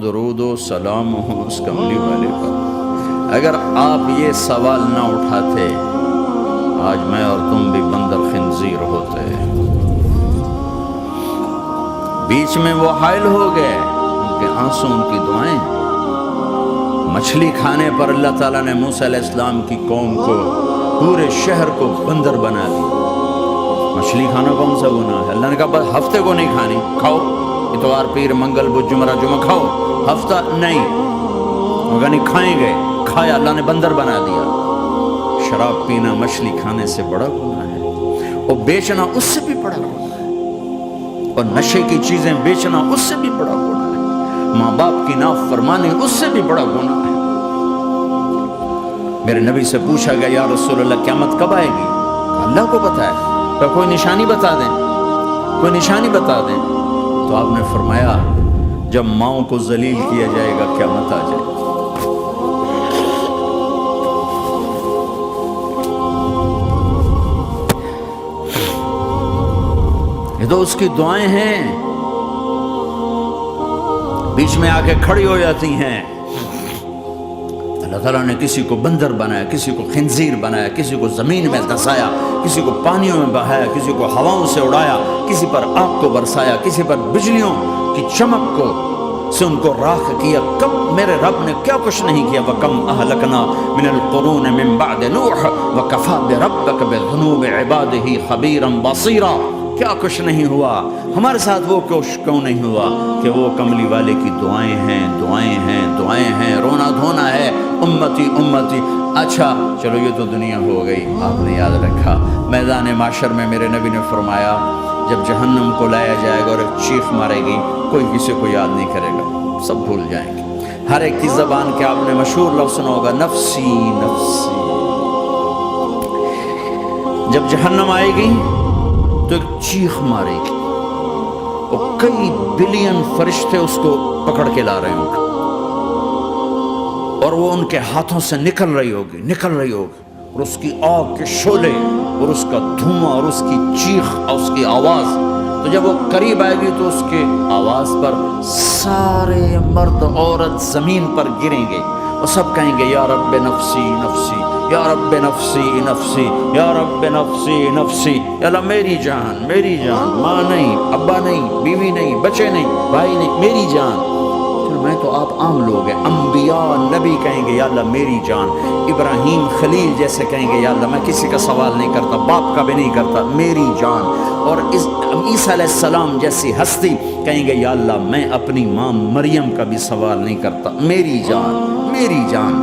درود و سلام ہو اس کملی والے پر۔ اگر آپ یہ سوال نہ اٹھاتے آج میں اور تم بھی بندر خنزیر ہوتے۔ بیچ میں وہ حائل ہو گئے، ان کے آنسو ان کی دعائیں۔ مچھلی کھانے پر اللہ تعالیٰ نے موسیٰ علیہ السلام کی قوم کو، پورے شہر کو بندر بنا دی۔ مچھلی کھانا کون سا گناہ ہے؟ اللہ نے کہا بس ہفتے کو نہیں کھانی، کھاؤ اتوار پیر منگل بدھ جمعہ کھاؤ، ہفتہ نہیں۔ مگر نہیں کھائیں گے، کھایا، اللہ نے بندر بنا دیا۔ شراب پینا مچھلی کھانے سے بڑا گناہ ہے، اور بیچنا اس سے بھی بڑا گناہ ہے، اور نشے کی چیزیں بیچنا اس سے بھی بڑا گناہ ہے، ماں باپ کی نافرمانی اس سے بھی بڑا گناہ ہے۔ میرے نبی سے پوچھا گیا یا رسول اللہ قیامت کب آئے گی؟ اللہ کو پتہ ہے، تو کوئی نشانی بتا دیں، کوئی نشانی بتا دیں۔ تو آپ نے فرمایا جب ماؤں کو ذلیل کیا جائے گا قیامت آ جائے گی۔ یہ تو اس کی دعائیں ہیں، بیچ میں آ کے کھڑی ہو جاتی ہیں۔ اللہ تعالیٰ نے کسی کو بندر بنایا، کسی کو خنزیر بنایا، کسی کو زمین میں دھسایا، کسی کو پانیوں میں بہایا، کسی کو ہواؤں سے اڑایا، کسی پر آگ کو برسایا، کسی پر بجلیوں کی چمک کو سے ان کو راکھ کیا۔ کب میرے رب نے کیا کچھ نہیں کیا۔ وَكَمْ أَهْلَكْنَا مِنَ الْقُرُونِ مِن بَعْدِ نُوحٍ وَكَفَىٰ بِرَبِّكَ بِذُنُوبِ عِبَادِهِ خَبِيرًا بَصِيرًا۔ کیا کچھ نہیں ہوا ہمارے ساتھ، وہ کچھ کیوں نہیں ہوا کہ وہ کملی والے کی دعائیں ہیں، دعائیں ہیں، دعائیں ہیں، رونا دھونا ہے، امتی امتی۔ اچھا چلو یہ تو دنیا ہو گئی، آپ نے یاد رکھا میدان معاشر میں میرے نبی نے فرمایا جب جہنم کو لایا جائے گا اور ایک چیخ مارے گی، کوئی کسی کو یاد نہیں کرے گا، سب بھول جائیں گے۔ ہر ایک کی زبان کے آپ نے مشہور لفظ سنا ہوگا نفسی نفسی۔ جب جہنم آئے گی تو ایک چیخ مارے گی، اور کئی بلین فرشتے اس کو پکڑ کے لا رہے ہوں گے، اور وہ ان کے ہاتھوں سے نکل رہی ہوگی، اور اس کی آگ کے شعلے اور اس کا دھواں اور اس کی چیخ اور اس کی آواز۔ تو جب وہ قریب آئے گی تو اس کے آواز پر سارے مرد عورت زمین پر گریں گے، اور سب کہیں گے یا رب نفسی نفسی، یا رب نفسی نفسی، یا رب نفسی نفسی۔ یا اللہ میری جان، میری جان، ماں نہیں، ابا نہیں، بیوی نہیں، بچے نہیں، بھائی نہیں، میری جان۔ میں تو آپ عام لوگ ہیں، انبیاء نبی کہیں گے یا اللہ میری جان، ابراہیم خلیل جیسے کہیں گے یا اللہ میں کسی کا سوال نہیں کرتا، باپ کا بھی نہیں کرتا، میری جان۔ اور عیسیٰ علیہ السلام جیسی ہستی کہیں گے یا اللہ میں اپنی ماں مریم کا بھی سوال نہیں کرتا، میری جان، میری جان۔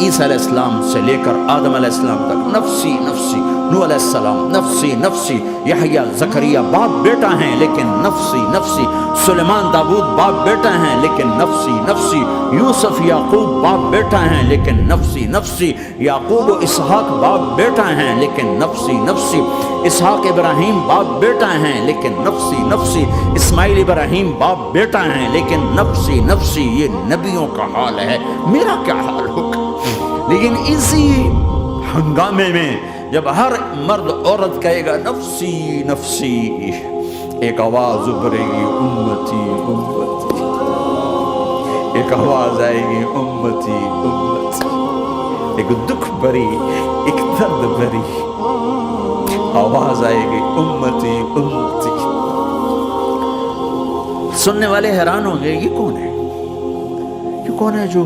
عیسیٰ علیہ السلام سے لے کر آدم علیہ السلام تک نفسی نفسی، نوح علیہ السلام نفسی نفسی، یحییٰ زکریا باپ بیٹا ہیں لیکن نفسی نفسی، سلیمان داؤد باپ بیٹا ہیں لیکن نفسی نفسی، یوسف یعقوب باپ بیٹا ہیں لیکن نفسی نفسی، یعقوب و اسحاق باپ بیٹا ہیں لیکن نفسی نفسی، اسحاق ابراہیم باپ بیٹا ہیں لیکن نفسی نفسی، اسماعیل ابراہیم باپ بیٹا ہیں لیکن نفسی نفسی۔ یہ نبیوں کا حال ہے، میرا کیا حال ہوگا؟ لیکن اسی ہنگامے میں جب ہر مرد عورت کہے گا نفسی نفسی، ایک آواز ابھرے گی امتی امتی، ایک آواز آئے گی امتی امتی، ایک دکھ بھری، ایک درد بھری آواز آئے گی امتی امتی۔ سننے والے حیران ہوں گے یہ کون ہے، یہ کون ہے جو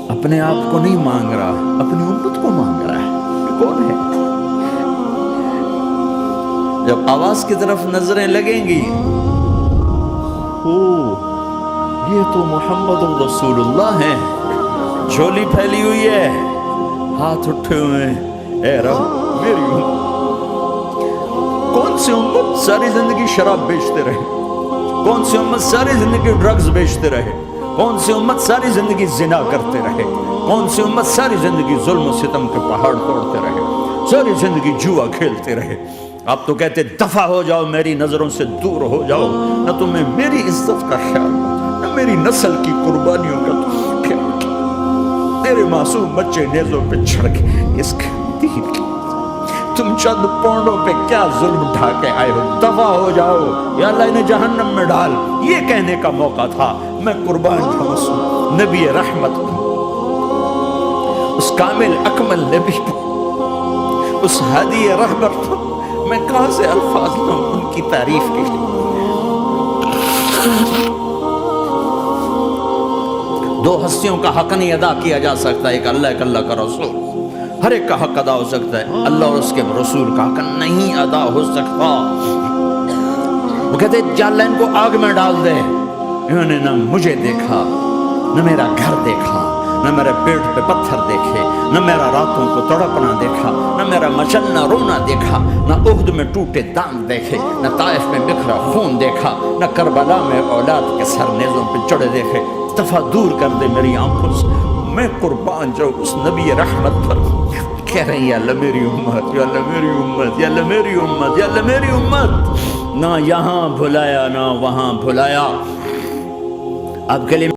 اپنے آپ کو نہیں مانگ رہا، اپنی امت کو مانگ رہا ہے، یہ کون ہے؟ جب آواز کی طرف نظریں لگیں گی، یہ تو محمد رسول اللہ ہیں، جھولی پھیلی ہوئی ہے، ہاتھ اٹھے ہوئے ہیں، اے رب میری امت۔ کون سی امت ساری زندگی شراب بیچتے رہے، کون سی امت ساری زندگی ڈرگز بیچتے رہے، کون سی امت ساری زندگی زنا کرتے رہے، کون سی امت ساری زندگی ظلم و ستم کے پہاڑ توڑتے رہے، ساری زندگی جوا کھیلتے رہے۔ آپ تو کہتے دفع ہو جاؤ، میری نظروں سے دور ہو جاؤ، نہ تمہیں میری عزت کا خیال، نہ میری نسل کی قربانیوں کا خیال، تیرے معصوم بچے نیزوں پہ چڑھ کے اس کے دین کی، تم چند پونڈوں پہ کیا ظلم ڈھا کے آئے ہو، دفع ہو جاؤ، یا اللہ انہیں جہنم میں ڈال، یہ کہنے کا موقع تھا۔ میں قربان جاؤں اس نبی رحمت پر، اس کامل اکمل نبی پر، اس ہادی رہبر پر میں کہاں سے الفاظ لوں ان کی تعریف کے لیے۔ دو ہستیوں کا حق نہیں ادا کیا جا سکتا، ایک اللہ ایک اللہ کا رسول، ہر ایک کا حق ادا ہو سکتا ہے، اللہ اور اس کے رسول کا حق نہیں ادا ہو سکتا۔ وہ کہتے جل ان کو آگ میں ڈال دے، انہوں نے نہ مجھے دیکھا، نہ میرا گھر دیکھا، نہ میرے پیٹ پہ پتھر دیکھے، نہ میرا راتوں کو تڑپنا دیکھا، نہ میرا مچلنا رونا دیکھا، نہ احد میں ٹوٹے دانت دیکھے، نہ طائف میں بکھرا خون دیکھا، نہ کربلا میں اولاد کے سر نیزوں پہ چڑھے دیکھے۔ دفعہ دور کر دے میری آنکھوں سے، میں قربان جاؤں اس نبی رحمت پر۔ کہہ رہے ہیں یا اللہ میری امت، یا اللہ میری امت، یا اللہ میری امت، یا اللہ میری امت، نہ یہاں بھلایا نہ وہاں بھلایا۔ اب کے لیے